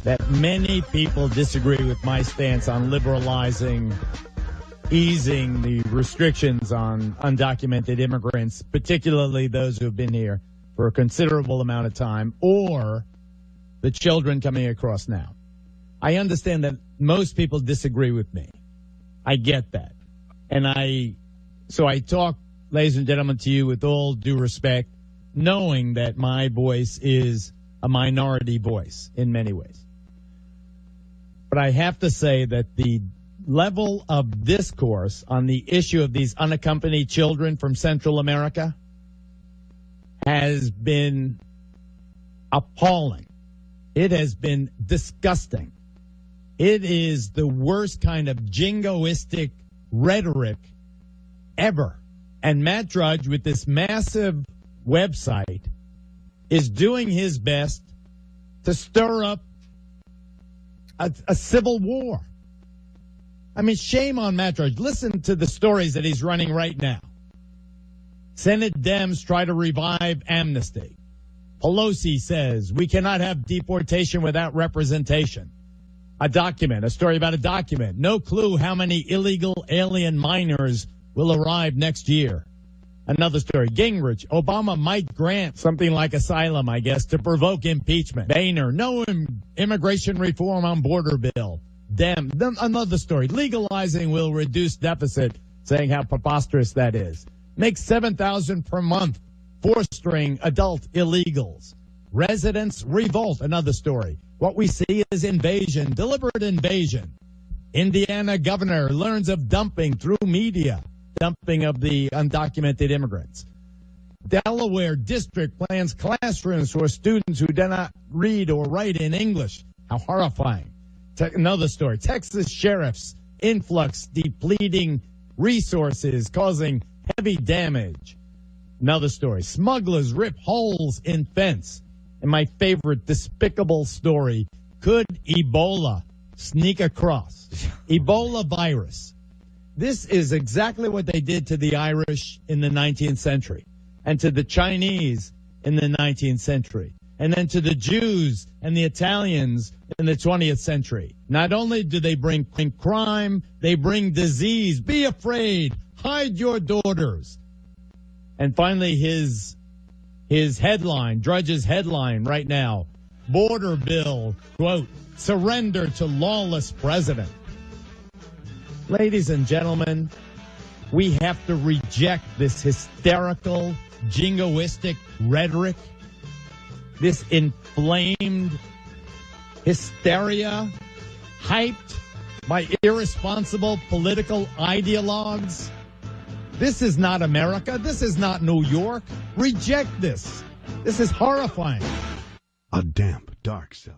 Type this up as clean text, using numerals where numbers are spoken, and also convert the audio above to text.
that many people disagree with my stance on liberalizing, easing the restrictions on undocumented immigrants, particularly those who have been here for a considerable amount of time, or the children coming across now. I understand that most people disagree with me. I get that. So I talk, ladies and gentlemen, to you with all due respect, knowing that my voice is a minority voice in many ways. But I have to say that the level of discourse on the issue of these unaccompanied children from Central America has been appalling. It has been disgusting. It is the worst kind of jingoistic rhetoric ever. And Matt Drudge, with this massive website, is doing his best to stir up a civil war. I mean, shame on Matt Drudge. Listen to the stories that he's running right now. Senate Dems try to revive amnesty. Pelosi says we cannot have deportation without representation. A story about a document. No clue how many illegal alien minors will arrive next year. Another story. Gingrich, Obama might grant something like asylum, I guess, to provoke impeachment. Boehner, no immigration reform on border bill. Another story. Legalizing will reduce deficit, saying how preposterous that is. Make $7,000 per month. Four-string adult illegals. Residents revolt. Another story. What we see is invasion, deliberate invasion. Indiana governor learns of dumping through media. Dumping of the undocumented immigrants. Delaware district plans classrooms for students who do not read or write in English. How horrifying. Another story. Texas sheriff's influx depleting resources, causing heavy damage. Another story. Smugglers rip holes in fence. And my favorite despicable story. Could Ebola sneak across? Ebola virus. This is exactly what they did to the Irish in the 19th century and to the Chinese in the 19th century and then to the Jews and the Italians in the 20th century. Not only do they bring crime, they bring disease. Be afraid. Hide your daughters. And finally, his headline, Drudge's headline right now, border bill, quote, surrender to lawless president. Ladies and gentlemen, we have to reject this hysterical, jingoistic rhetoric, this inflamed hysteria, hyped by irresponsible political ideologues. This is not America. This is not New York. Reject this. This is horrifying. A damp, dark cell.